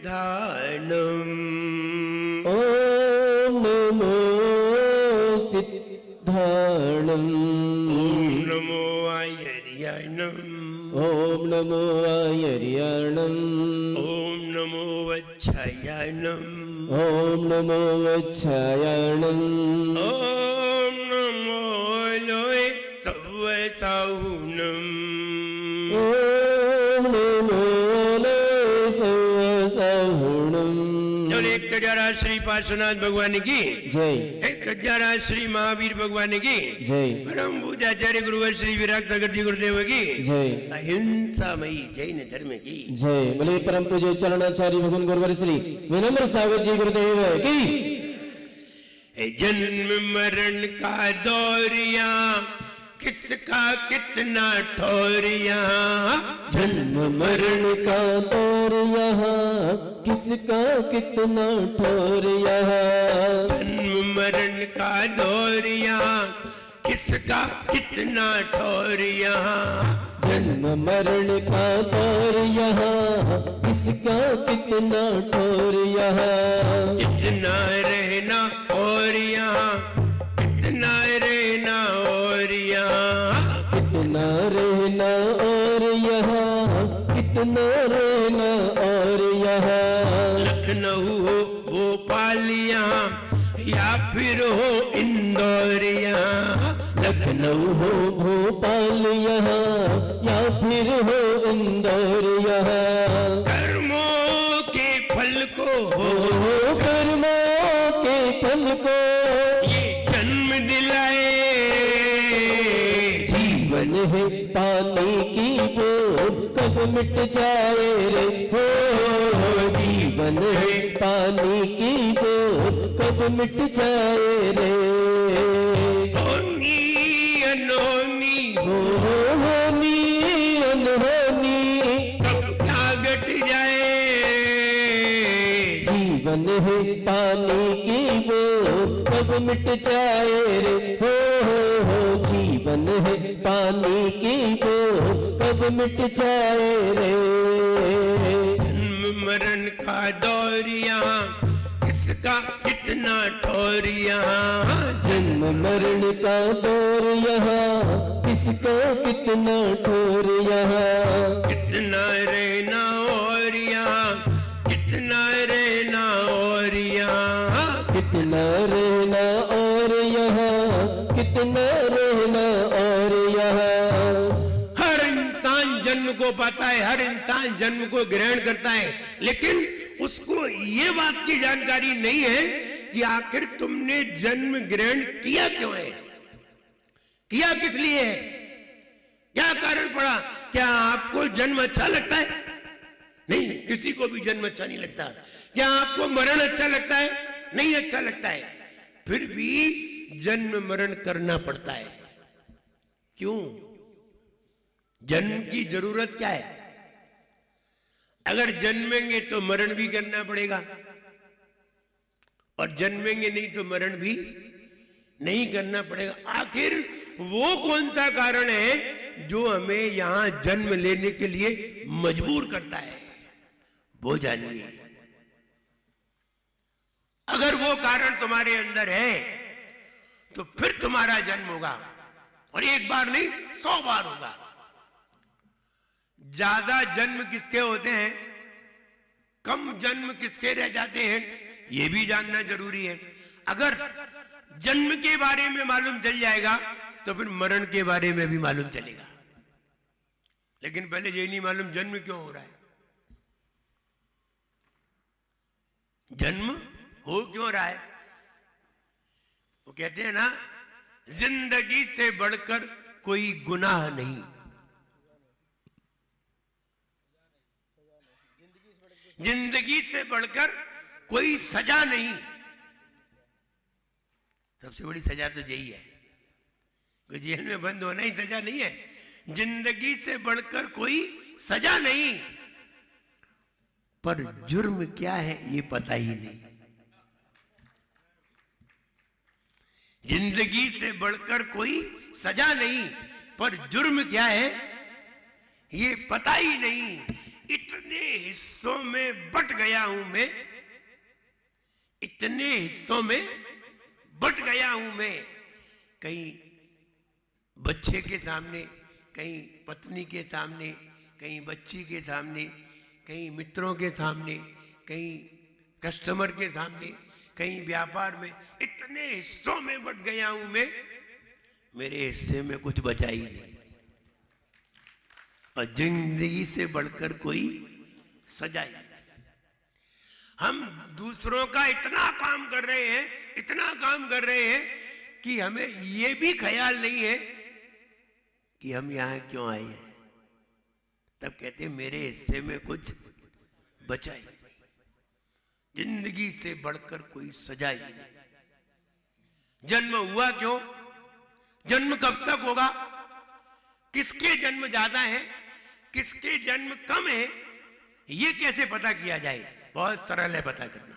सिद्धाणम। ओम नमो सिद्धाणम। ओम नमो आयर्याणम। ओम नमो आयर्याणम। ओम नमो वच्छायाणम। ओम नमो वच्छायाणम। ओम नमो लोय सवसाहुनम। ओम नमो सवसाहुनम। एक गजारा श्री पार्श्वनाथ भगवान की जय। एक गजारा श्री महावीर भगवान की जय। परम पूज्याचार्य गुरुवर श्री विराट सागर जी गुरुदेव की जय। अहिंसामयी जैन धर्म की जय। बोले परम पूज्य चरणाचार्य भगवान गुरुवर श्री विनम्र सागर जी गुरुदेव की। जन्म मरण का दौरिया किसका कितना ठौरिया। जन्म मरण का दौर यहाँ किसका कितना ठोर यहाँ। जन्म मरण का दौरिया किसका कितना ठौरिया। जन्म मरण का दौर यहाँ किसका कितना ठोर यहाँ। कितना रहना और यहाँ कितना रहना और यहाँ। कितना रहना और यहाँ कितना रहना और यहाँ। लखनऊ हो भोपाल यहाँ या फिर हो इंदौर यहाँ। लखनऊ हो भोपाल यहाँ या फिर हो इंदौर यहाँ। कर्मों के फल को हो कर्मों के फल को ये जन्म दिलाए। जीवन है पानी की बूंद कब मिट जाए रे हो। जीवन है पानी की बूंद कब मिट जाए रे। होनी अनहोनी होनी अनहोनी कब क्या घट जाए। जीवन है पानी की बूंद कब मिट जाए रे हो। जीवन है पानी की बूंद कब मिट जाए रे। जन्म मरण का दौरिया किसका कितना ठौरिया। जन्म मरण का दौर यहाँ किसका कितना ठोर यहाँ। कितना रहना और यहाँ कितना रहना और यहाँ। कितना रहना और यहाँ कितना रहना और यहाँ। हर इंसान जन्म को पाता है, हर इंसान जन्म को ग्रहण करता है, लेकिन उसको ये बात की जानकारी नहीं है कि आखिर तुमने जन्म ग्रहण किया क्यों है, किया किस लिए है, क्या कारण पड़ा। क्या आपको जन्म अच्छा लगता है? नहीं, किसी को भी जन्म अच्छा नहीं लगता। क्या आपको मरण अच्छा लगता है? नहीं अच्छा लगता है। फिर भी जन्म मरण करना पड़ता है। क्यों? जन्म की जरूरत क्या है? अगर जन्मेंगे तो मरण भी करना पड़ेगा, और जन्मेंगे नहीं तो मरण भी नहीं करना पड़ेगा। आखिर वो कौन सा कारण है जो हमें यहां जन्म लेने के लिए मजबूर करता है? वो जानिए। अगर वो कारण तुम्हारे अंदर है तो फिर तुम्हारा जन्म होगा, और एक बार नहीं 100 बार होगा। ज्यादा जन्म किसके होते हैं, कम जन्म किसके रह जाते हैं, यह भी जानना जरूरी है। अगर जन्म के बारे में मालूम चल जाएगा तो फिर मरण के बारे में भी मालूम चलेगा। लेकिन पहले ये नहीं मालूम जन्म क्यों हो रहा है, जन्म हो क्यों रहा है। वो कहते हैं ना, जिंदगी से बढ़कर कोई गुनाह नहीं, जिंदगी से बढ़कर कोई सजा नहीं। सबसे बड़ी सजा तो यही है, कोई जेल में बंद होना ही सजा नहीं है। जिंदगी से बढ़कर कोई सजा नहीं, पर जुर्म क्या है ये पता ही नहीं। जिंदगी से बढ़कर कोई सजा नहीं, पर जुर्म क्या है ये पता ही नहीं। इतने हिस्सों में बट गया हूं मैं, इतने हिस्सों में बट गया हूं मैं, कहीं बच्चे के सामने, कहीं पत्नी के सामने, कहीं बच्ची के सामने, कहीं मित्रों के सामने, कहीं कस्टमर के सामने, कहीं व्यापार में, इतने हिस्सों में बट गया हूं मैं, मेरे हिस्से में कुछ बचा ही नहीं। और जिंदगी से बढ़कर कोई सजा ही नहीं। हम दूसरों का इतना काम कर रहे हैं, इतना काम कर रहे हैं कि हमें यह भी ख्याल नहीं है कि हम यहां क्यों आए हैं। तब कहते मेरे हिस्से में कुछ बचा ही नहीं। जिंदगी से बढ़कर कोई सजा ही नहीं। जन्म हुआ क्यों? जन्म कब तक होगा? किसके जन्म ज्यादा है, किसके जन्म कम है, ये कैसे पता किया जाए? बहुत सरल है पता करना।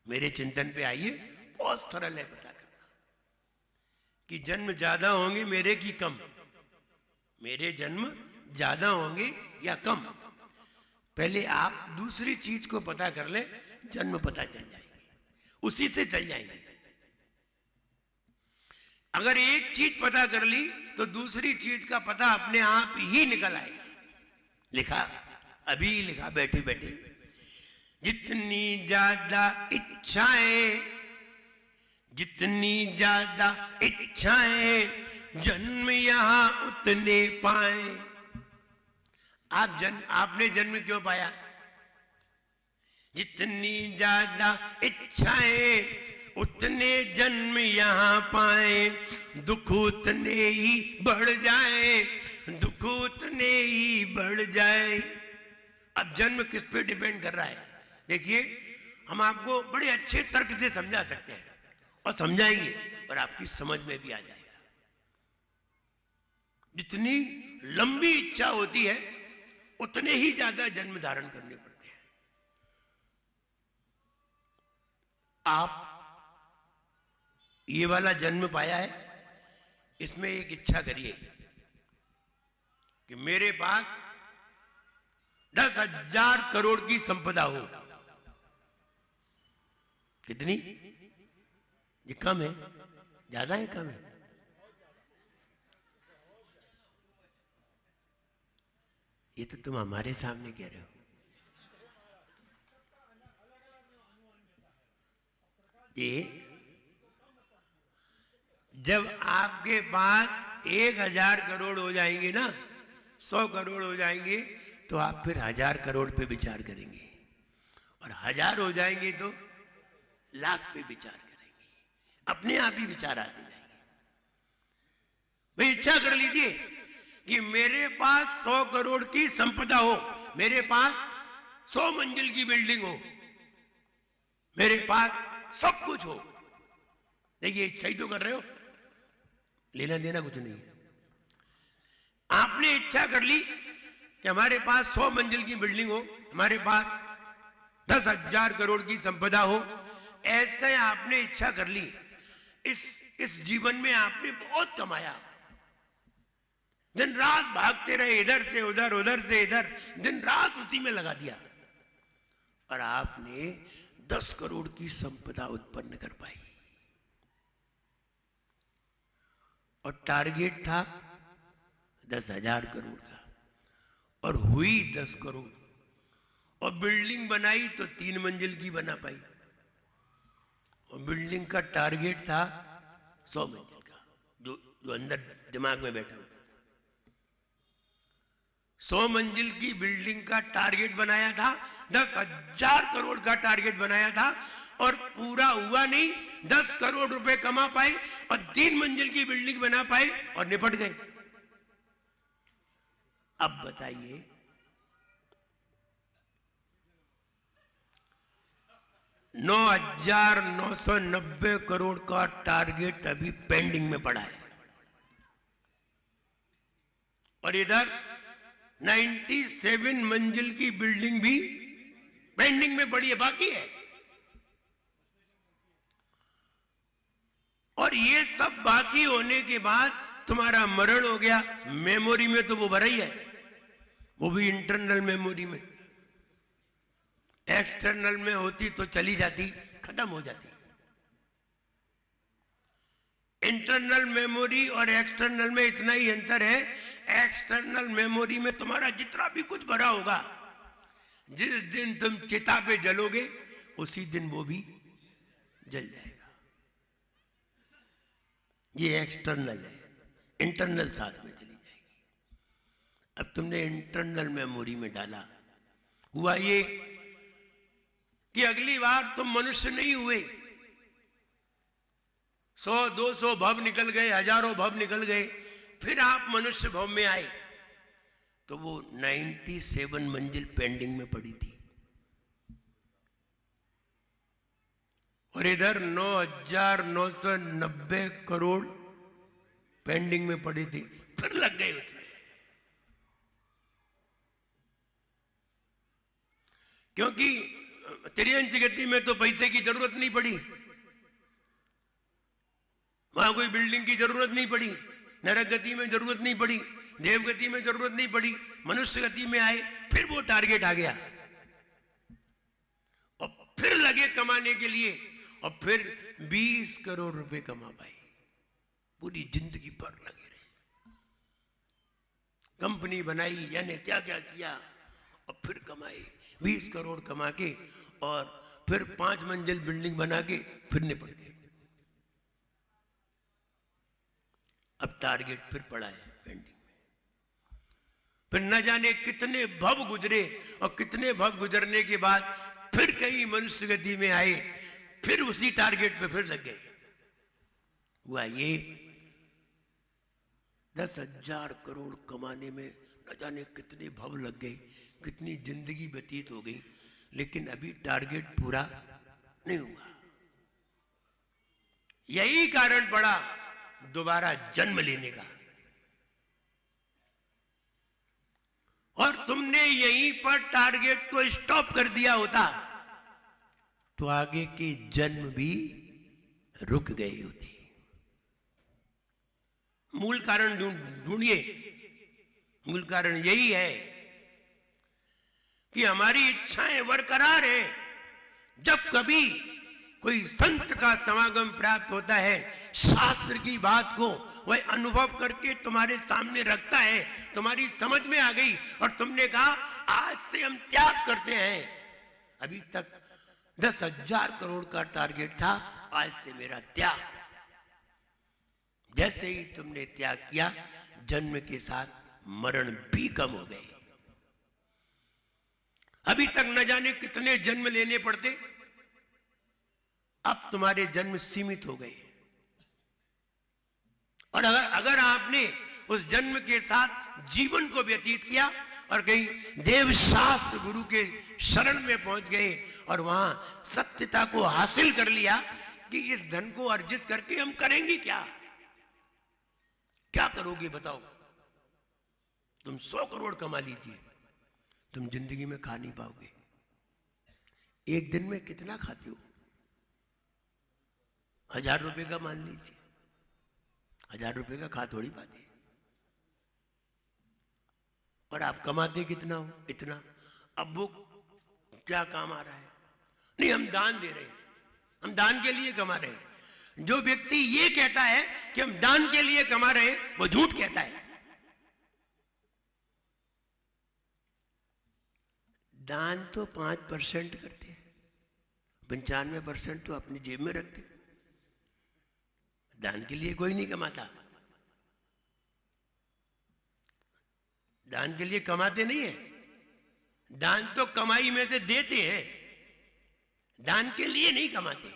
मेरे चिंतन पे आइए, बहुत सरल है पता करना कि जन्म ज्यादा होंगे मेरे की कम, मेरे जन्म ज्यादा होंगे या कम। पहले आप दूसरी चीज को पता कर ले, जन्म पता चल जाएंगे, उसी से चल जाएंगे। अगर एक चीज पता कर ली तो दूसरी चीज का पता अपने आप ही निकल आएगा। लिखा, अभी लिखा बैठे बैठे, जितनी ज्यादा इच्छाएं, जितनी ज्यादा इच्छाएं, जन्म यहां उतने पाए। आपने जन्म क्यों पाया? जितनी ज्यादा इच्छाएं उतने जन्म यहां पाए, दुख उतने ही बढ़ जाए, दुख उतने ही बढ़ जाए। अब जन्म किस पे डिपेंड कर रहा है? देखिए, हम आपको बड़े अच्छे तर्क से समझा सकते हैं और समझाएंगे और आपकी समझ में भी आ जाएगा। जितनी लंबी इच्छा होती है उतने ही ज्यादा जन्म धारण करने पड़ते हैं। आप ये वाला जन्म पाया है, इसमें एक इच्छा करिए कि मेरे पास 10,000 करोड़ की संपदा हो। कितनी? ये कम है, ज्यादा है, कम है? ये तो तुम हमारे सामने कह रहे हो। ये जब आपके पास 1,000 करोड़ हो जाएंगे ना, 100 करोड़ हो जाएंगे, तो आप फिर 1,000 करोड़ पे विचार करेंगे, और 1,000 हो जाएंगे तो लाख पे विचार करेंगे। अपने आप ही विचार आते जाएंगे। भाई इच्छा कर लीजिए कि मेरे पास 100 करोड़ की संपदा हो, मेरे पास 100 मंजिल की बिल्डिंग हो, मेरे पास सब कुछ हो। देखिए, इच्छा ही तो कर रहे हो, लेना देना कुछ नहीं है। आपने इच्छा कर ली कि हमारे पास 100 मंजिल की बिल्डिंग हो, हमारे पास 10,000 करोड़ की संपदा हो। ऐसे आपने इच्छा कर ली। इस जीवन में आपने बहुत कमाया, दिन रात भागते रहे, इधर से उधर, उधर से इधर, दिन रात उसी में लगा दिया, और आपने 10 करोड़ की संपदा उत्पन्न कर पाई। और टारगेट था 10,000 करोड़ का, और हुई 10 करोड़, और बिल्डिंग बनाई तो 3 मंजिल की बना पाई, और बिल्डिंग का टारगेट था 100 मंजिल का, जो अंदर दिमाग में बैठा हुआ। 100 मंजिल की बिल्डिंग का टारगेट बनाया था, 10,000 करोड़ का टारगेट बनाया था, और पूरा हुआ नहीं। 10 करोड़ रुपए कमा पाए और 3 मंजिल की बिल्डिंग बना पाए और निपट गए। अब बताइए, $9,990 करोड़ का टारगेट अभी पेंडिंग में पड़ा है, और इधर 97 मंजिल की बिल्डिंग भी पेंडिंग में पड़ी है, बाकी है। और ये सब बाकी होने के बाद तुम्हारा मरण हो गया, मेमोरी में तो वो भरा ही है, वो भी इंटरनल मेमोरी में। एक्सटर्नल में होती तो चली जाती, खत्म हो जाती। इंटरनल मेमोरी और एक्सटर्नल में इतना ही अंतर है, एक्सटर्नल मेमोरी में तुम्हारा जितना भी कुछ भरा होगा, जिस दिन तुम चिता पे जलोगे उसी दिन वो भी जल जाएगा। ये एक्सटर्नल है, इंटरनल साथ में चली जाएगी। अब तुमने इंटरनल मेमोरी में डाला, हुआ ये कि अगली बार तुम मनुष्य नहीं हुए, 100-200 भव निकल गए, हजारों भव निकल गए, फिर आप मनुष्य भव में आए तो वो 97 मंजिल पेंडिंग में पड़ी थी, और इधर 9,990 करोड़ पेंडिंग में पड़ी थी, फिर लग गए उसमें। क्योंकि त्रियंच गति में तो पैसे की जरूरत नहीं पड़ी, वहां कोई बिल्डिंग की जरूरत नहीं पड़ी, नरक गति में जरूरत नहीं पड़ी, देव गति में जरूरत नहीं पड़ी, मनुष्य गति में आए, फिर वो टारगेट आ गया और फिर लगे कमाने के लिए, और फिर 20 करोड़ रुपए कमा पाए। पूरी जिंदगी पर लगे रहे, कंपनी बनाई, यानी क्या क्या किया, और फिर कमाए 20 करोड़ कमा के, और फिर 5 मंजिल बिल्डिंग बना के फिर निपट गए। अब टारगेट फिर पड़ा है पेंडिंग में, फिर न जाने कितने भव गुजरे, और कितने भव गुजरने के बाद फिर कहीं मनुष्य गति में आए, फिर उसी टारगेट पे फिर लग गए। हुआ ये 10,000 करोड़ कमाने में न जाने कितने भव लग गए, कितनी जिंदगी व्यतीत हो गई, लेकिन अभी टारगेट पूरा नहीं हुआ। यही कारण पड़ा दोबारा जन्म लेने का, और तुमने यहीं पर टारगेट को स्टॉप कर दिया होता तो आगे के जन्म भी रुक गए होते। मूल कारण ढूंढिए। मूल कारण यही है कि हमारी इच्छाएं बरकरार है। जब कभी कोई संत का समागम प्राप्त होता है, शास्त्र की बात को वह अनुभव करके तुम्हारे सामने रखता है, तुम्हारी समझ में आ गई और तुमने कहा आज से हम त्याग करते हैं। अभी तक 10,000 करोड़ का टारगेट था, आज से मेरा त्याग। जैसे ही तुमने त्याग किया, जन्म के साथ मरण भी कम हो गए। अभी तक न जाने कितने जन्म लेने पड़ते, अब तुम्हारे जन्म सीमित हो गए। और अगर आपने उस जन्म के साथ जीवन को व्यतीत किया और कहीं देव शास्त्र गुरु के शरण में पहुंच गए और वहां सत्यता को हासिल कर लिया कि इस धन को अर्जित करके हम करेंगे क्या, क्या करोगे बताओ। तुम 100 करोड़ कमा लीजिए, तुम जिंदगी में खा नहीं पाओगे। एक दिन में कितना खाते हो? 1,000 रुपए का मान लीजिए, 1,000 रुपए का खा थोड़ी पाते। और आप कमाते कितना हो? इतना। अब वो क्या काम आ रहा है? नहीं, हम दान दे रहे हैं, हम दान के लिए कमा रहे हैं। जो व्यक्ति ये कहता है कि हम दान के लिए कमा रहे हैं, वो झूठ कहता है। दान तो 5% करते हैं, 95% तो अपनी जेब में रखते हैं। दान के लिए कोई नहीं कमाता। दान के लिए कमाते नहीं है, दान तो कमाई में से देते हैं, दान के लिए नहीं कमाते।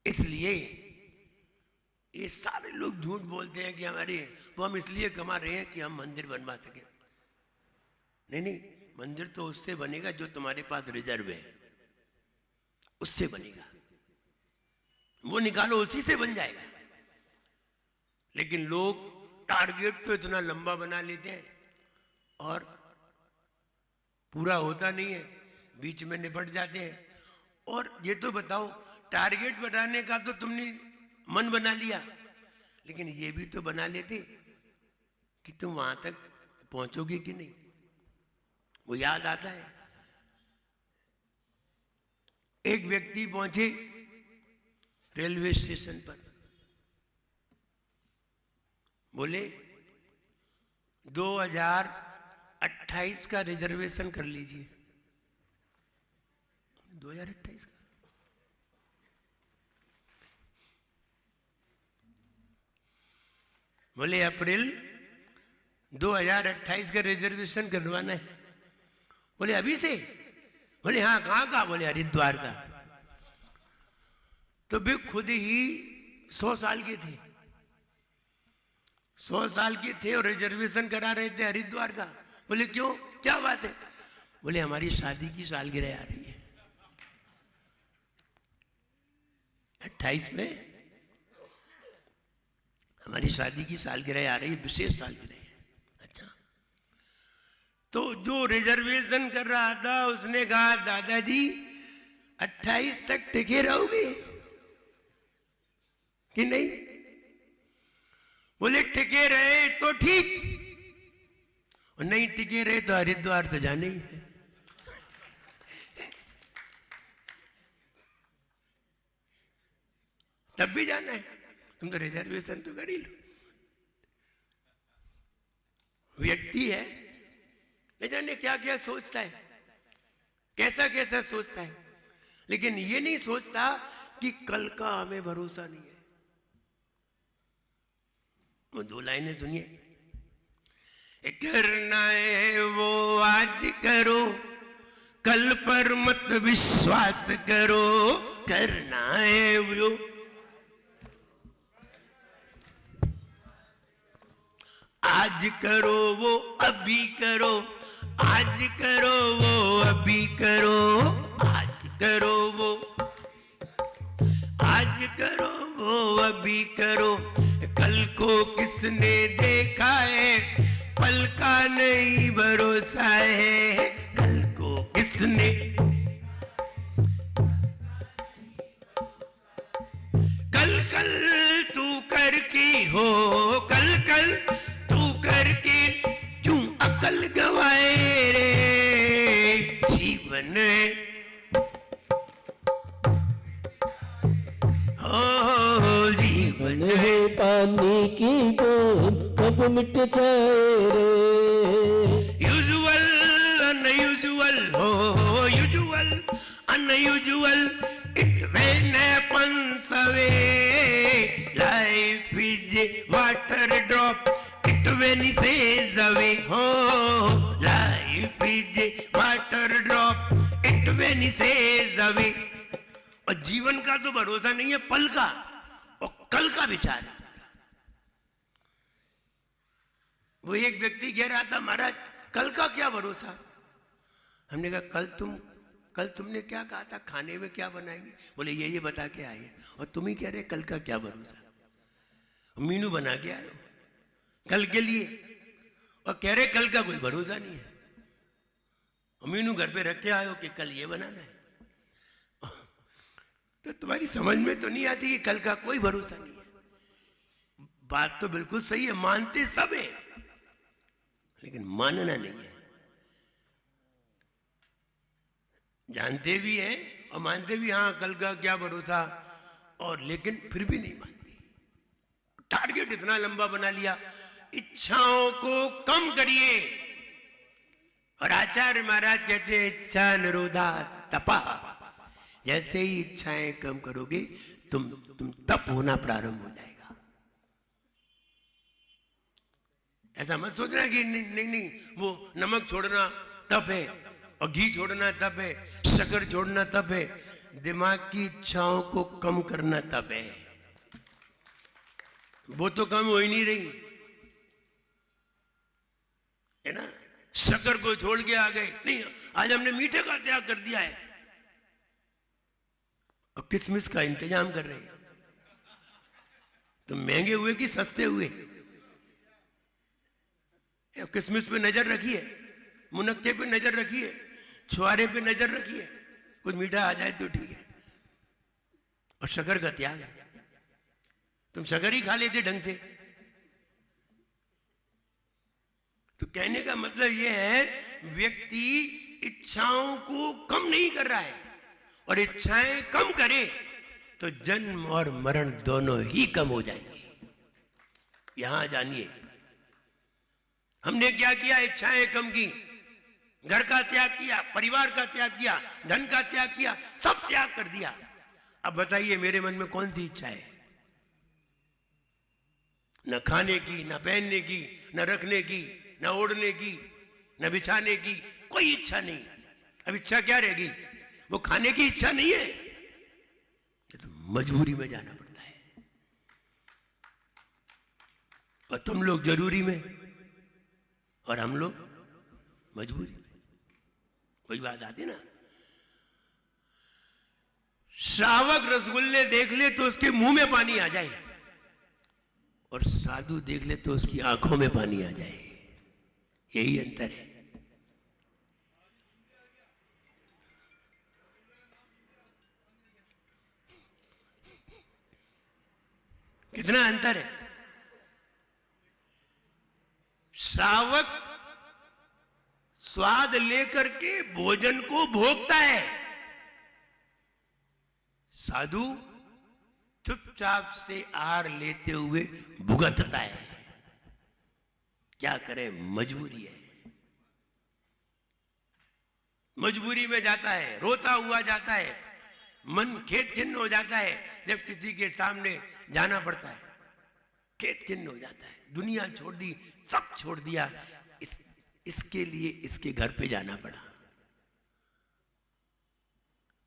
इसलिए ये सारे लोग झूठ बोलते हैं कि वो हम इसलिए कमा रहे हैं कि हम मंदिर बनवा सके। नहीं नहीं, मंदिर तो उससे बनेगा जो तुम्हारे पास रिजर्व है, उससे बनेगा। वो निकालो, उसी से बन जाएगा। लेकिन लोग टारगेट तो इतना लंबा बना लेते हैं और पूरा होता नहीं है, बीच में निपट जाते हैं। और ये तो बताओ, टारगेट बनाने का तो तुमने मन बना लिया, लेकिन ये भी तो बना लेते कि तुम वहां तक पहुंचोगे कि नहीं। वो याद आता है, एक व्यक्ति पहुंचे रेलवे स्टेशन पर, बोले 2028 का रिजर्वेशन कर लीजिए। 2028 का? बोले अप्रैल 2028 का रिजर्वेशन करवाना है। बोले अभी से? बोले हाँ। कहाँ का? बोले हरिद्वार का। तो वे खुद ही 100 साल के थे, 100 साल के थे और रिजर्वेशन करा रहे थे हरिद्वार का। बोले क्यों, क्या बात है? बोले हमारी शादी की सालगिरह आ रही है 28 में, हमारी शादी की सालगिरह आ रही है, विशेष सालगिरह है। अच्छा, तो जो रिजर्वेशन कर रहा था उसने कहा दादाजी 28 तक टिके रहोगे कि नहीं? बोले टिके रहे तो ठीक, और नहीं टिके रहे तो हरिद्वार तो जाने ही है। तब भी जाना है, तुम तो रिजर्वेशन तो कर ही लो। व्यक्ति है, न जाने क्या क्या सोचता है, कैसा कैसा सोचता है, लेकिन ये नहीं सोचता कि कल का हमें भरोसा नहीं है। वो 2 लाइनें सुनिए। करना है वो आज करो, कल पर मत विश्वास करो। करना है वो आज करो, वो अभी करो। आज करो वो अभी करो। आज करो वो, आज करो वो अभी करो। कल को किसने देखा है, पल का नहीं भरोसा है। कल को किसने, कल कल तू कर की हो, कल कल तू करके क्यों अकल गवाए रे। जीवन हो, जीवन है पानी की बूंद कब मिट जाए रे। यूजुअल अनयूजुअल हो, usual unusual, it when happens away. Life is water drop, it when he says away. हो, life is water drop, it when he says away. और जीवन का तो भरोसा नहीं है, पल का और कल का विचार है। वो एक व्यक्ति कह रहा था महाराज कल का क्या भरोसा। हमने कहा कल तुमने क्या कहा था, खाने में क्या बनाएंगे? बोले ये बता के आए, और तुम ही कह रहे कल का क्या भरोसा। मीनू बना के आए कल के लिए, और कह रहे कल का कोई भरोसा नहीं है। और मीनू घर पे रख के आए हो कि कल ये बनाना है। तो तुम्हारी समझ में तो नहीं आती कि कल का कोई भरोसा नहीं है। बात तो बिल्कुल सही है, मानते सब है, लेकिन मानना नहीं है। जानते भी हैं और मानते भी, हाँ कल का क्या भरोसा, और लेकिन फिर भी नहीं मानते। टारगेट इतना लंबा बना लिया, इच्छाओं को कम करिए। और आचार्य महाराज कहते हैं इच्छा निरोधा तपा। जैसे ही इच्छाएं कम करोगे तुम तप होना प्रारंभ हो जाएगा। ऐसा मत सोचना कि नहीं वो नमक छोड़ना तप है, और घी छोड़ना तप है, शक्कर छोड़ना तप है। दिमाग की इच्छाओं को कम करना तप है। वो तो कम हो ही नहीं रही है ना। शक्कर को छोड़ के आ गए, नहीं आज हमने मीठे का त्याग कर दिया है, और किशमिश का इंतजाम कर रहे हैं। तो महंगे हुए कि सस्ते हुए? किशमिश पे नजर रखिए, मुनक्के पे नजर रखिए, छुआरे पे नजर रखिए, कुछ मीठा आ जाए तो ठीक है। और शक्कर का त्याग है। तुम शक्कर ही खा लेते ढंग से, तो कहने का मतलब यह है, व्यक्ति इच्छाओं को कम नहीं कर रहा है, और इच्छाएं कम करे तो जन्म और मरण दोनों ही कम हो जाएंगे। यहां जानिए, हमने क्या किया? इच्छाएं कम की, घर का त्याग किया, परिवार का त्याग किया, धन का त्याग किया, सब त्याग कर दिया। अब बताइए मेरे मन में कौन सी इच्छा है? न खाने की, न पहनने की, न रखने की, न ओढ़ने की, न बिछाने की, कोई इच्छा नहीं। अब इच्छा क्या रहेगी? वो खाने की इच्छा नहीं है, तो मजबूरी में जाना पड़ता है। और तुम लोग जरूरी में, और हम लोग मजबूरी में। कोई बात आती ना, श्रावक रसगुल्ले देख ले तो उसके मुंह में पानी आ जाए, और साधु देख ले तो उसकी आंखों में पानी आ जाए। यही अंतर है। कितना अंतर है? श्रावक स्वाद लेकर के भोजन को भोगता है, साधु चुपचाप से आहार लेते हुए भुगतता है। क्या करें, मजबूरी है। मजबूरी में जाता है, रोता हुआ जाता है, मन खेत खिन्न हो जाता है जब किसी के सामने जाना पड़ता है। खेत खिन्न हो जाता है, दुनिया छोड़ दी, सब छोड़ दिया, इसके लिए इसके घर पे जाना पड़ा।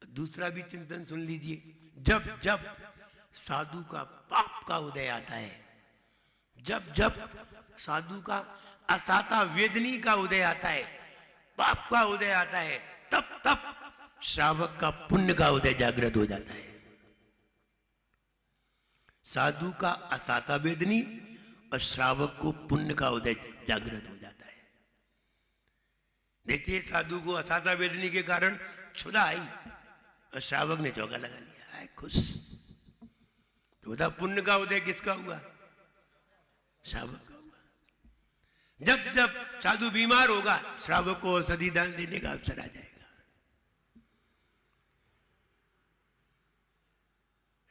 दूसरा भी चिंतन सुन लीजिए, जब जब साधु का पाप का उदय आता है, जब जब साधु का असाता वेदनी का उदय आता है, पाप का उदय आता है, तब तब श्रावक का पुण्य का उदय जागृत हो जाता है। साधु का असाता वेदनी और श्रावक को पुण्य का उदय जागृत हो जाता है। देखिए, साधु को असाता वेदनी के कारण क्षुधा आई और श्रावक ने चौका लगा लिया, आए खुश। तो बता, पुण्य का उदय किसका हुआ? श्रावक का हुआ। जब जब साधु बीमार होगा, श्रावक को औषधि दान देने का अवसर आ जाएगा।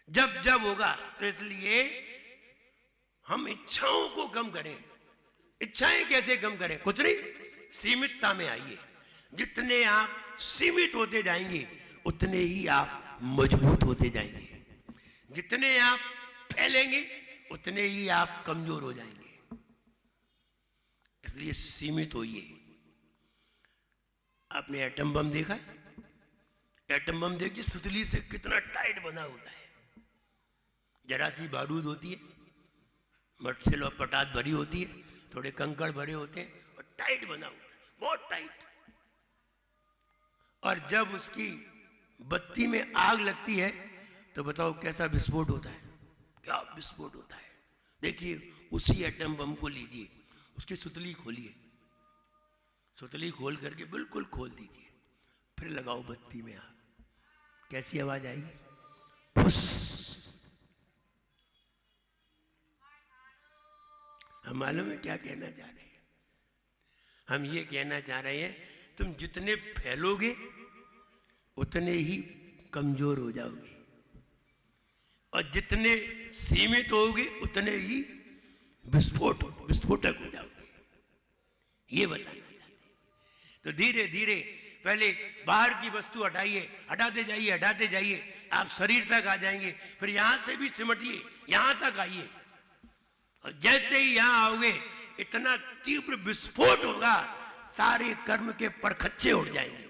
जब जब होगा, तो इसलिए हम इच्छाओं को कम करें। इच्छाएं कैसे कम करें? कुछ नहीं, सीमितता में आइए। जितने आप सीमित होते जाएंगे उतने ही आप मजबूत होते जाएंगे। जितने आप फैलेंगे उतने ही आप कमजोर हो जाएंगे। इसलिए सीमित होइए। आपने एटम बम देखा है? एटम बम देखिए, सुतली से कितना टाइट बना होता है। जरा सी बारूद होती है, मटसेल और पटात भरी होती है, थोड़े कंकड़ भरे होते हैं और टाइट बना होता है, बहुत टाइट। और जब उसकी बत्ती में आग लगती है तो बताओ कैसा विस्फोट होता है, क्या विस्फोट होता है। देखिए, उसी एटम बम को लीजिए, उसकी सुतली खोलिए, सुतली खोल करके बिल्कुल खोल दीजिए, फिर लगाओ बत्ती में आग, कैसी आवाज आएगी? फुस। हम मालूम है क्या कहना चाह रहे हैं? हम ये कहना चाह रहे हैं, तुम जितने फैलोगे उतने ही कमजोर हो जाओगे, और जितने सीमित होगे उतने ही विस्फोटक हो जाओगे। ये बताना चाहते हैं। तो धीरे धीरे पहले बाहर की वस्तु हटाइए, हटाते जाइए, हटाते जाइए, आप शरीर तक आ जाएंगे। फिर यहां से भी सिमटिए, यहां तक आइए, और जैसे ही यहां आओगे इतना तीव्र विस्फोट होगा, सारे कर्म के परखच्चे उड़ जाएंगे।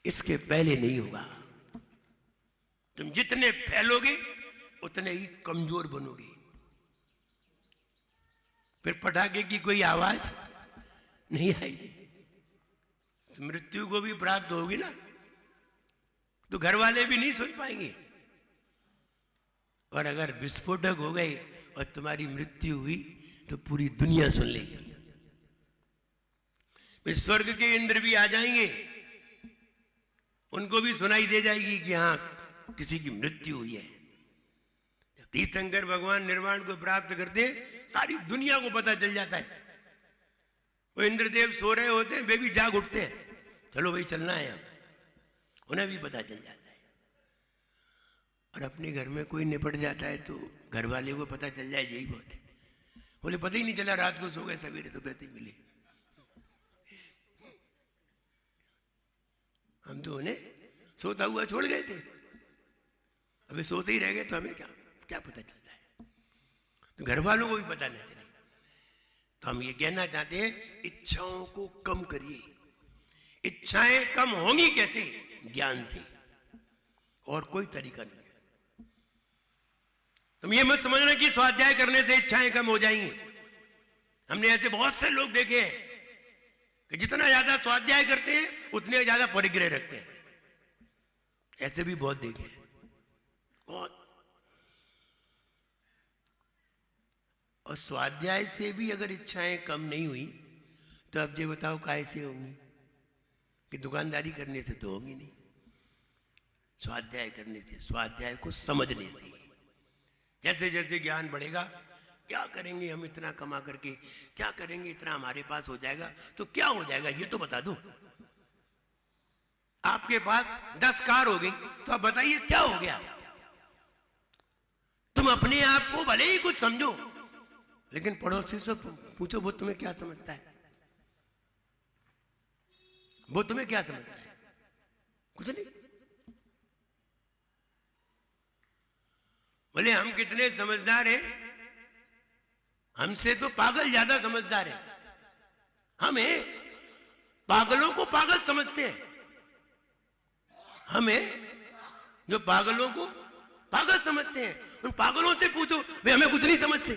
इसके पहले नहीं होगा। तुम जितने फैलोगे उतने ही कमजोर बनोगे। फिर पटाखे की कोई आवाज नहीं आएगी, तो मृत्यु को भी प्राप्त होगी ना, तो घर वाले भी नहीं सुन पाएंगे। और अगर विस्फोटक हो गए और तुम्हारी मृत्यु हुई तो पूरी दुनिया सुन लेगी। स्वर्ग के इंद्र भी आ जाएंगे, उनको भी सुनाई दे जाएगी कि हाँ किसी की मृत्यु हुई है। जब तीर्थंकर भगवान निर्वाण को प्राप्त करते हैं, सारी दुनिया को पता चल जाता है वो इंद्रदेव सो रहे होते हैं, वे भी जाग उठते हैं, चलो भाई चलना है अब, उन्हें भी पता चल जाता है। और अपने घर में कोई निपट जाता है तो घर वाले को पता चल जाए, यही बहुत है। बोले पता ही नहीं चला, रात को सो गए, सवेरे तो पैसे मिले। हम तो उन्हें सोता हुआ छोड़ गए थे, अबे सोते ही रह गए तो हमें क्या क्या पता चलता है, तो घर वालों को भी पता नहीं चले। तो हम ये कहना चाहते हैं, इच्छाओं को कम करिए। इच्छाएं कम होंगी कैसे? ज्ञान से, और कोई तरीका नहीं है। तुम ये मत समझना कि स्वाध्याय करने से इच्छाएं कम हो जाएंगी। हमने ऐसे बहुत से लोग देखे हैं कि जितना ज्यादा स्वाध्याय करते हैं उतने ज्यादा परिग्रह रखते हैं, ऐसे भी बहुत देखे हैं, बहुत। और स्वाध्याय से भी अगर इच्छाएं कम नहीं हुई तो अब ये बताओ कैसे होंगी? कि दुकानदारी करने से तो होंगी नहीं, स्वाध्याय करने से, स्वाध्याय को समझने से। जैसे जैसे ज्ञान बढ़ेगा, क्या करेंगे हम इतना कमा करके, क्या करेंगे इतना हमारे पास हो जाएगा, तो क्या हो जाएगा ये तो बता दो। आपके पास 10 कार हो गई तो आप बताइए क्या हो गया? तुम अपने आप को भले ही कुछ समझो, लेकिन पड़ोसी से पूछो वो तुम्हें क्या समझता है, वो तुम्हें क्या समझता है? कुछ नहीं। बोले हम कितने समझदार हैं, हमसे तो पागल ज्यादा समझदार है। हमें पागलों को पागल समझते हैं, हमें जो पागलों को पागल समझते हैं, उन पागलों से पूछो वे हमें कुछ नहीं समझते।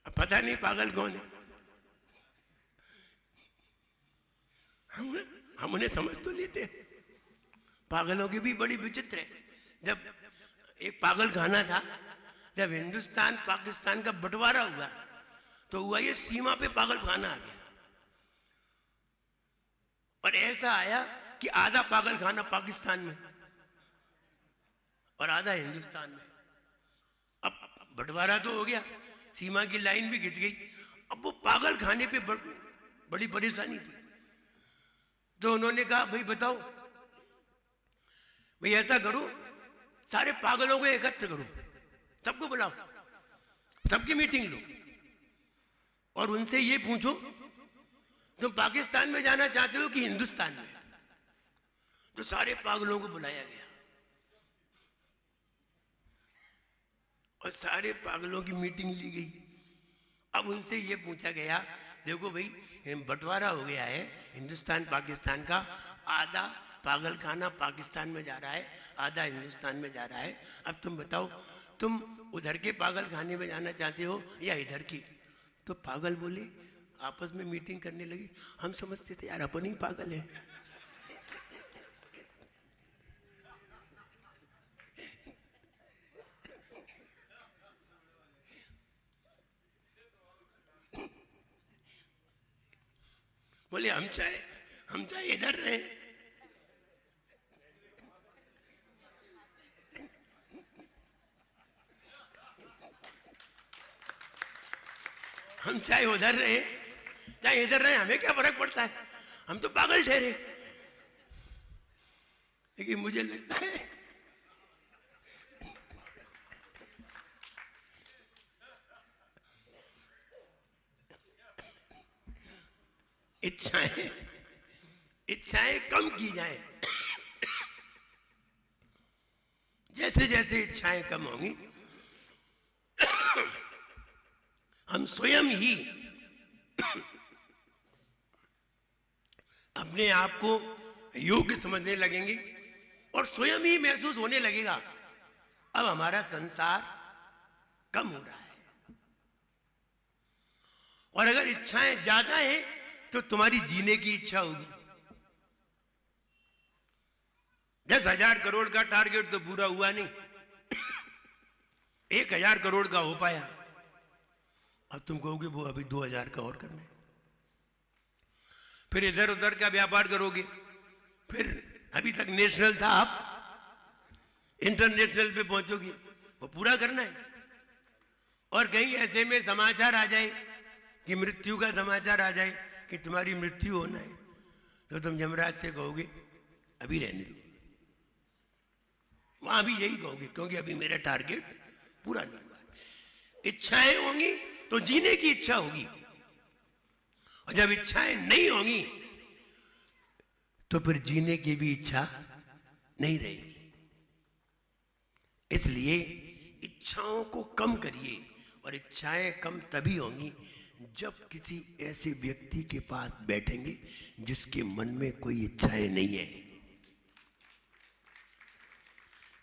अब पता नहीं पागल कौन है, हम उन्हें समझ तो लेते हैं। पागलों की भी बड़ी विचित्र है। जब एक पागल खाना था, जब हिंदुस्तान पाकिस्तान का बंटवारा हुआ तो हुआ ये सीमा पे पागल खाना आ गया, और ऐसा आया कि आधा पागल खाना पाकिस्तान में और आधा हिंदुस्तान में। अब बंटवारा तो हो गया, सीमा की लाइन भी खिंच गई। अब वो पागल खाने पे बड़ी परेशानी थी, तो उन्होंने कहा भाई बताओ, भाई ऐसा करो सारे पागलों को एकत्र करो, सबको बुलाओ, सबकी मीटिंग लो, और उनसे ये पूछो तुम पाकिस्तान में जाना चाहते हो कि हिंदुस्तान में? तो सारे पागलों को बुलाया गया और सारे पागलों की मीटिंग ली गई। अब उनसे ये पूछा गया, देखो भाई बंटवारा हो गया है हिंदुस्तान पाकिस्तान का, आधा पागल खाना पाकिस्तान में जा रहा है, आधा हिंदुस्तान में जा रहा है। अब तुम बताओ, तुम उधर के पागल खाने में जाना चाहते हो या इधर की? तो पागल बोले, आपस में मीटिंग करने लगी, हम समझते थे यार अपन ही पागल है। बोले हम चाहे इधर रहे, हम चाहे उधर रहे चाहे इधर रहे, हमें क्या फर्क पड़ता है, हम तो पागल ठहरे। लेकिन मुझे लगता है इच्छाएं कम की जाए। जैसे जैसे इच्छाएं कम होंगी, हम स्वयं ही अपने आप को योग्य समझने लगेंगे और स्वयं ही महसूस होने लगेगा अब हमारा संसार कम हो रहा है। और अगर इच्छाएं ज्यादा हैं तो तुम्हारी जीने की इच्छा होगी। 10,000 करोड़ का टारगेट तो पूरा हुआ नहीं, 1,000 करोड़ का हो पाया। अब तुम कहोगे वो अभी 2,000 का और करना है, फिर इधर उधर का व्यापार करोगे, फिर अभी तक नेशनल था, आप इंटरनेशनल पे पहुंचोगी, वो पूरा करना है। और कहीं ऐसे में समाचार आ जाए कि मृत्यु का समाचार आ जाए कि तुम्हारी मृत्यु होना है, तो तुम यमराज से कहोगे अभी रहने दो, वहां भी यही कहोगे क्योंकि अभी मेरा टारगेट पूरा नहीं हुआ। इच्छाएं होंगी तो जीने की इच्छा होगी, और जब इच्छाएं नहीं होंगी तो फिर जीने की भी इच्छा नहीं रहेगी। इसलिए इच्छाओं को कम करिए, और इच्छाएं कम तभी होंगी जब किसी ऐसे व्यक्ति के पास बैठेंगे जिसके मन में कोई इच्छाएं नहीं है।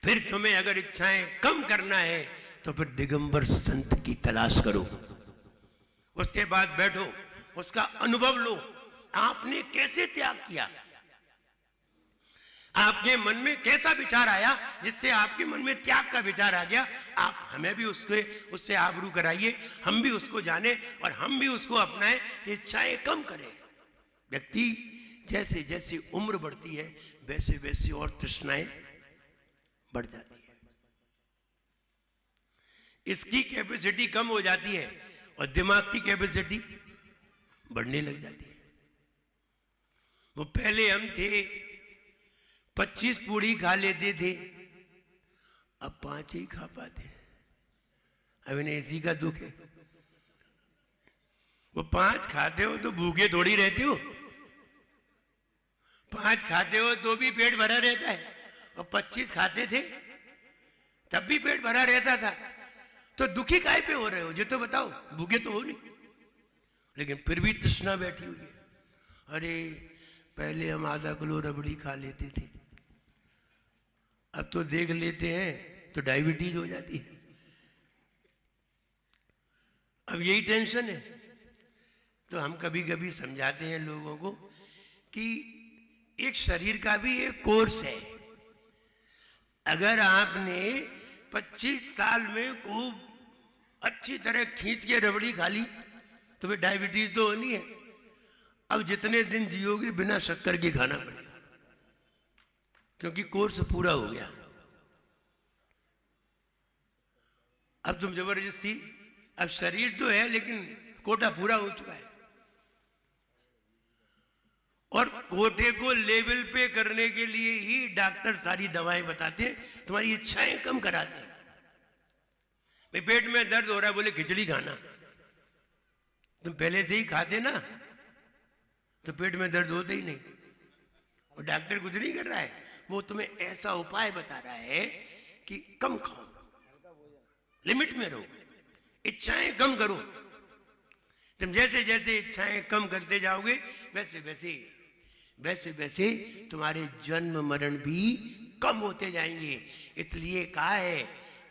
फिर तुम्हें अगर इच्छाएं कम करना है तो फिर दिगंबर संत की तलाश करो, उसके बाद बैठो, उसका अनुभव लो, आपने कैसे त्याग किया, आपके मन में कैसा विचार आया जिससे आपके मन में त्याग का विचार आ गया। आप हमें भी उससे आबरू कराइए, हम भी उसको जाने और हम भी उसको अपनाएं, इच्छाएं कम करें। व्यक्ति जैसे जैसे उम्र बढ़ती है वैसे वैसे और तृष्णाएं बढ़ जाती है, इसकी कैपेसिटी कम हो जाती है और दिमाग की कैपेसिटी बढ़ने लग जाती है। वो पहले हम थे 25 पूड़ी खा लेते थे, अब 5 ही खा पाते। अब इन्हें इसी का दुख है। वो 5 खाते हो तो भूखे थोड़ी रहते हो, 5 खाते हो तो भी पेट भरा रहता है, और 25 खाते थे तब भी पेट भरा रहता था। तो दुखी काहे पे हो रहे हो, ये तो बताओ, भूखे तो हो नहीं, लेकिन फिर भी तृष्णा बैठी हुई है। अरे पहले हम आधा किलो रबड़ी खा लेते थे, अब तो देख लेते हैं तो डायबिटीज हो जाती है। अब यही टेंशन है। तो हम कभी कभी समझाते हैं लोगों को कि एक शरीर का भी एक कोर्स है। अगर आपने 25 साल में खूब अच्छी तरह खींच के रबड़ी खा ली तो फिर डायबिटीज तो होनी है। अब जितने दिन जियोगे बिना शक्कर के खाना पड़ेगा, क्योंकि कोर्स पूरा हो गया। अब तुम जबरदस्ती, अब शरीर तो है लेकिन कोटा पूरा हो चुका है, और कोटे को लेवल पे करने के लिए ही डॉक्टर सारी दवाएं बताते हैं, तुम्हारी इच्छाएं कम कराते हैं। भाई पेट में दर्द हो रहा है, बोले खिचड़ी खाना, तुम पहले से ही खाते ना तो पेट में दर्द होता ही नहीं। और डॉक्टर कुछ नहीं कर रहा है, वो तुम्हें ऐसा उपाय बता रहा है कि कम खाओ, लिमिट में रहो, इच्छाएं कम करो। तुम जैसे जैसे इच्छाएं कम करते जाओगे वैसे वैसे वैसे वैसे तुम्हारे जन्म मरण भी कम होते जाएंगे। इसलिए कहा है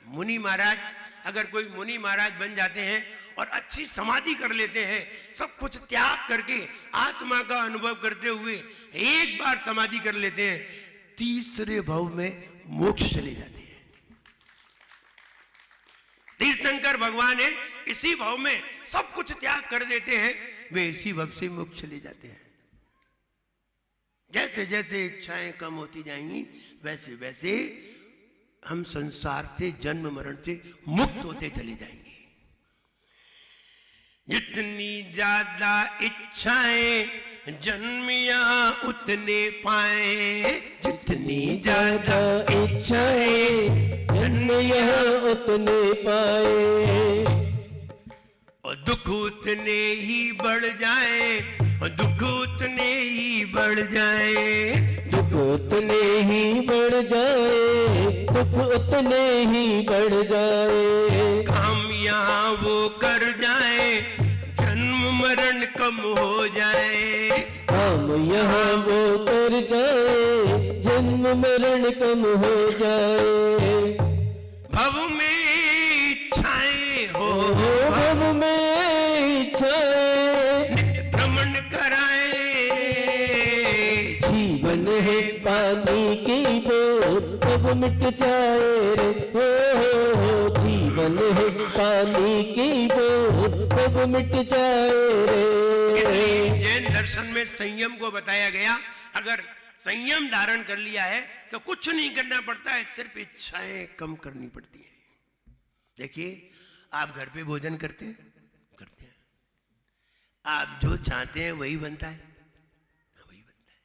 मुनि महाराज, अगर कोई मुनि महाराज बन जाते हैं और अच्छी समाधि कर लेते हैं, सब कुछ त्याग करके आत्मा का अनुभव करते हुए एक बार समाधि कर लेते हैं, तीसरे भाव में मोक्ष चले जाते हैं। तीर्थंकर भगवान है, इसी भाव में सब कुछ त्याग कर देते हैं, वे इसी भाव से मोक्ष चले जाते हैं। जैसे जैसे इच्छाएं कम होती जाएंगी वैसे वैसे हम संसार से, जन्म मरण से मुक्त होते चले जाएंगे। जितनी ज्यादा इच्छाएं जन्मिया उतने पाए, जितनी ज्यादा इच्छाएं जन्मिया उतने पाए, और दुख उतने ही बढ़ जाए, और दुख उतने ही बढ़ जाए, दुख उतने ही बढ़ जाए, दुख उतने ही बढ़ जाए। काम यहाँ वो कर जाए, जन्म मरण कम हो जाए, काम यहाँ वो कर जाए, जन्म मरण कम हो जाए। भव में इच्छाएं हो, भव में इच्छाएं भ्रमण कराए, जीवन है पानी की बूंद कब मिट जाए रे, हो जीवन है पानी की बूंद कब मिट जाए रे। जैन दर्शन में संयम को बताया गया। अगर संयम धारण कर लिया है तो कुछ नहीं करना पड़ता है, सिर्फ इच्छाएं कम करनी पड़ती है। देखिए, आप घर पे भोजन करते हैं, आप जो चाहते हैं वही बनता है, वही बनता है।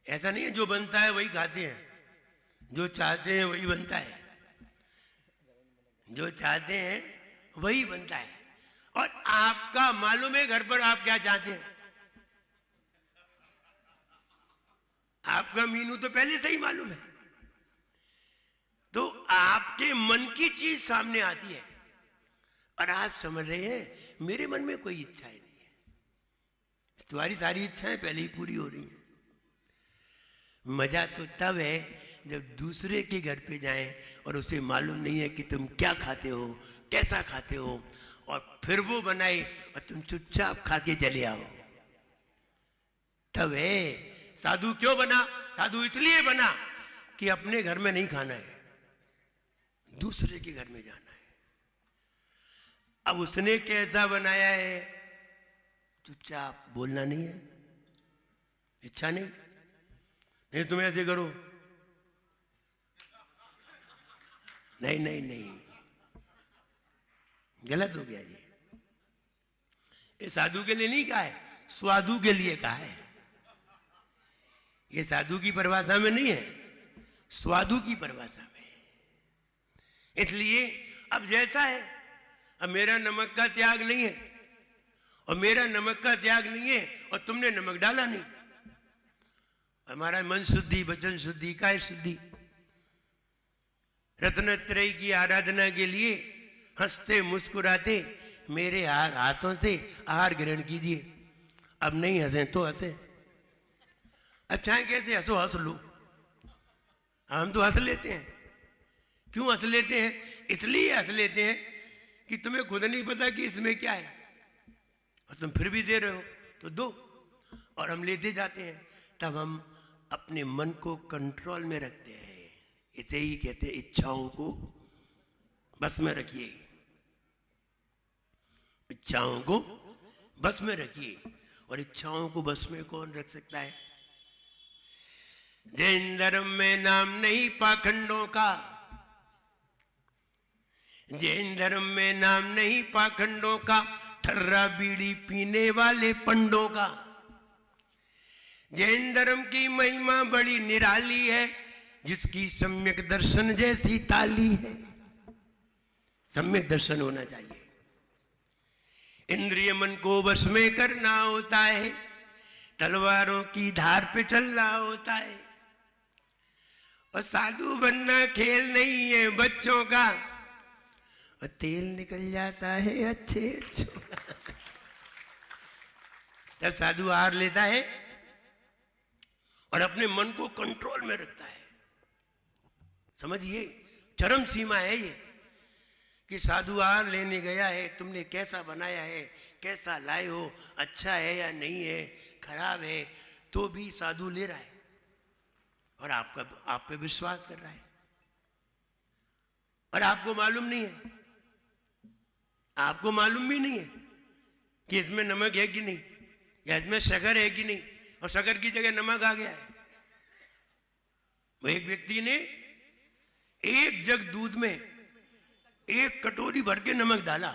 ऐसा नहीं है जो बनता है वही खाते हैं, जो चाहते हैं वही बनता है, जो चाहते हैं वही बनता है। और आपका मालूम है घर पर आप क्या चाहते हैं? आपका मीनू तो पहले से ही मालूम है। तो आपके मन की चीज सामने आती है और आप समझ रहे हैं मेरे मन में कोई इच्छाएं नहीं है, तुम्हारी सारी इच्छाएं पहले ही पूरी हो रही हैं। मजा तो तब है जब दूसरे के घर पे जाएं और उसे मालूम नहीं है कि तुम क्या खाते हो, कैसा खाते हो, और फिर वो बनाए और तुम चुपचाप खा के चले आओ, तब है। साधु क्यों बना? साधु इसलिए बना कि अपने घर में नहीं खाना है, दूसरे के घर में जाना है। अब उसने कैसा बनाया है? चुपचाप, बोलना नहीं है, इच्छा नहीं, नहीं तुम ऐसे करो, नहीं नहीं नहीं, गलत हो गया ये साधु के लिए नहीं कहा है, स्वादु के लिए कहा है। ये साधु की परिभाषा में नहीं है, स्वादु की परिभाषा में। इसलिए अब जैसा है, अब मेरा नमक का त्याग नहीं है और मेरा नमक का त्याग नहीं है और तुमने नमक डाला नहीं, हमारा मन शुद्धि, वचन शुद्धि, काय शुद्धि। रत्नत्रय की आराधना के लिए हंसते मुस्कुराते मेरे हाथों से आहार ग्रहण कीजिए। अब नहीं हंसे तो हंसे, अच्छा है कैसे हंसो, हंस लो। हम तो हंस लेते हैं। क्यों हंस लेते हैं? इसलिए हंस लेते हैं कि तुम्हें खुद नहीं पता कि इसमें क्या है, और तुम फिर भी दे रहे हो तो दो, और हम लेते जाते हैं। तब हम अपने मन को कंट्रोल में रखते हैं। इसे ही कहते हैं इच्छाओं को बस में रखिए, इच्छाओं को बस में रखिए। और इच्छाओं को बस में कौन रख सकता है? जैन धर्म में नाम नहीं पाखंडों का, जैन धर्म में नाम नहीं पाखंडों का, ठर्रा बीड़ी पीने वाले पंडों का। जैन धर्म की महिमा बड़ी निराली है, जिसकी सम्यक दर्शन जैसी ताली है। सम्यक दर्शन होना चाहिए। इंद्रिय मन को वश में करना होता है, तलवारों की धार पे चलना होता है। और साधु बनना खेल नहीं है बच्चों का, और तेल निकल जाता है अच्छे अच्छों का। जब साधु आहार लेता है और अपने मन को कंट्रोल में रखता है, समझिए चरम सीमा है ये कि साधु आहार लेने गया है, तुमने कैसा बनाया है, कैसा लाए हो, अच्छा है या नहीं है, खराब है, तो भी साधु ले रहा है और आप पे विश्वास कर रहा है। और आपको मालूम नहीं है, आपको मालूम भी नहीं है कि इसमें नमक है कि नहीं, या इसमें शक्कर है कि नहीं, और शक्कर की जगह नमक आ गया है। वो एक व्यक्ति ने एक जग दूध में एक कटोरी भर के नमक डाला,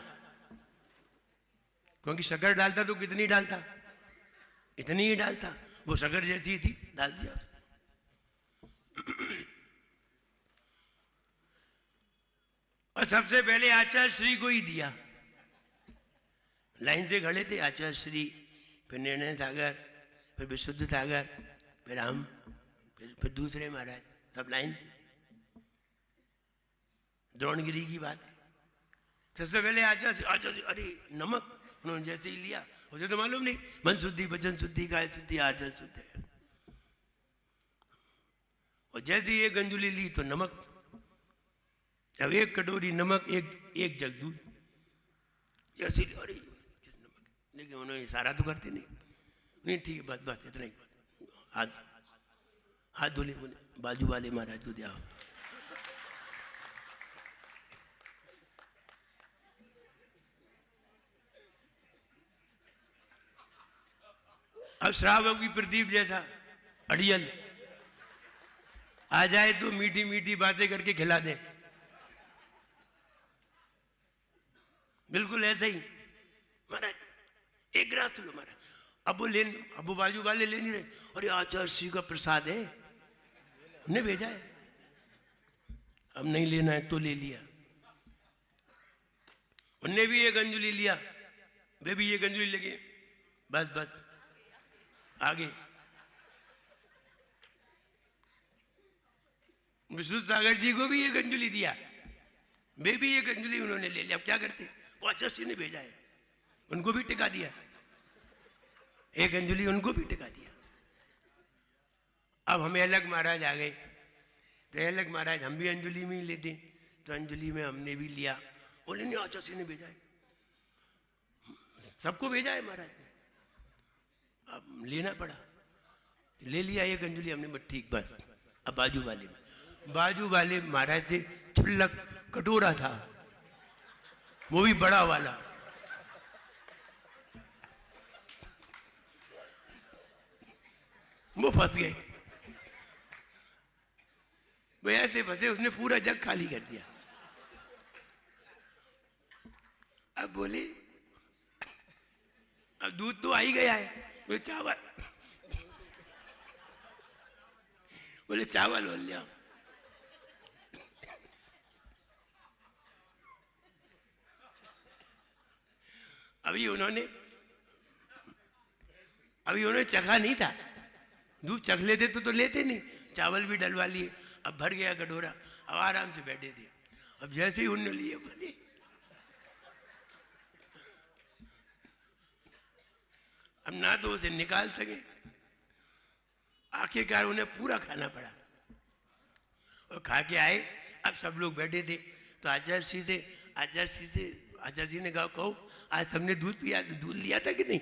क्योंकि शक्कर डालता तो कितनी डालता, इतनी ही डालता, वो शक्कर जैसी थी, डाल दिया। और सबसे पहले आचार्य श्री को ही दिया। लाइन से खड़े थे आचार्य श्री, फिर निर्णय सागर, फिर विशुद्ध सागर, फिर हम, फिर दूसरे महाराज, सब लाइन से। द्रोणगिरी की बात है। सबसे पहले आचार्य, अरे नमक, उन्होंने जैसे ही लिया, मुझे तो मालूम नहीं, मन शुद्धि, वचन शुद्धि, काय शुद्धि, आचरण शुद्ध है। और जैसे एक गंजुली ली तो नमक, अब एक कटोरी नमक, एक जग दूध, ऐसी अरे नमक। लेकिन उन्होंने इशारा तो करते नहीं, ठीक है, बस इतना ही, हाथ धोले, बोले बाजू वाले महाराज को दिया। अब श्रावक भी प्रदीप जैसा अड़ियल आ जाए तो मीठी मीठी बातें करके खिला दे, बिल्कुल ऐसा ही। महाराज एक गिलास तो लो महाराज। अब वो बाजू वाले ले नहीं रहे, अरे आचार्य श्री का प्रसाद है, उन्हें भेजा है, अब नहीं लेना है तो ले लिया। उनने भी एक अंजलि लिया, वे भी एक अंजलि लगे, बस बस आगे। विष्णु सागर जी को भी एक अंजलि दिया, वे भी एक अंजलि उन्होंने ले लिया। अब क्या करते, वो आचार्य ने भेजा है, उनको भी टिका दिया, एक अंजलि उनको भी टिका दिया। अब हमें अलग महाराज आ गए, तो अलग महाराज हम भी अंजलि में ही लेते, तो अंजलि में हमने भी लिया। बोले नहीं आचार्य ने भेजा है, सबको भेजा है महाराज ने, अब लेना पड़ा, ले लिया एक अंजलि हमने, बस ठीक बस। अब बाजू वाले महाराज थे, छुल्लक कटोरा था, वो भी बड़ा वाला, वो फंस गए, वो ऐसे फंसे, उसने पूरा जग खाली कर दिया। अब बोले अब दूध तो आ ही गया है, बोले चावल, बोले चावल बोल लिया। अभी उन्होंने चखा नहीं था, दूध चख लेते तो लेते नहीं, चावल भी डलवा लिए। अब भर गया कटोरा, अब आराम से बैठे थे। अब जैसे ही उन्होंने लिए, बोले अब ना तो उसे निकाल सके, आखिरकार उन्हें पूरा खाना पड़ा। और खा के आए, अब सब लोग बैठे थे, तो आचार्य जी ने कहो आज सबने दूध पिया, दूध लिया था कि नहीं?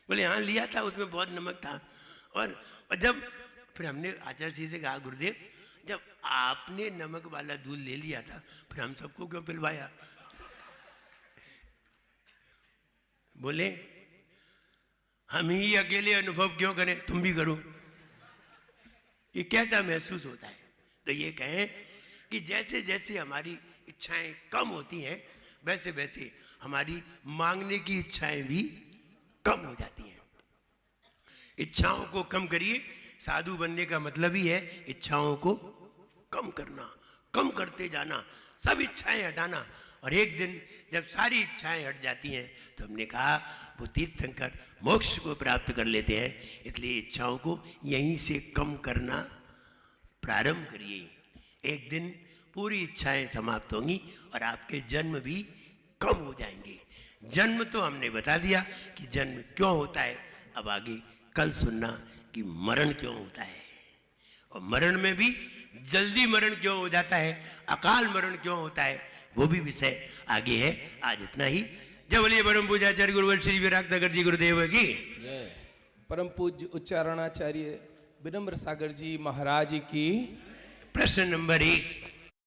बोले हाँ लिया था, उसमें बहुत नमक था। और जब फिर हमने आचार्य जी से कहा गुरुदेव जब आपने नमक वाला दूध ले लिया था, फिर हम सबको क्यों पिलवाया? बोले हम ही अकेले अनुभव क्यों करें, तुम भी करो। ये कैसा महसूस होता है? तो ये कहें कि जैसे जैसे हमारी इच्छाएं कम होती हैं, वैसे वैसे हमारी मांगने की इच्छाएं भी कम हो जाती हैं। इच्छाओं को कम करिए। साधु बनने का मतलब ही है इच्छाओं को कम करना, कम करते जाना, सब इच्छाएं हटाना। और एक दिन जब सारी इच्छाएं हट जाती हैं, तो हमने कहा वो तीर्थंकर मोक्ष को प्राप्त कर लेते हैं। इसलिए इच्छाओं को यहीं से कम करना प्रारंभ करिए। एक दिन पूरी इच्छाएं समाप्त होंगी और आपके जन्म भी कम हो जाएंगे। जन्म तो हमने बता दिया कि जन्म क्यों होता है, अब आगे कल सुनना कि मरण क्यों होता है, और मरण में भी जल्दी मरण क्यों हो जाता है, अकाल मरण क्यों होता है, वो भी विषय आगे है। आज इतना ही। जय बोलिए परम पूज्याचार्य गुरुवर श्री विराट नगर जी गुरुदेव की। परम पूज्य उच्चारणाचार्य विनम्र सागर जी महाराज की। प्रश्न नंबर 1,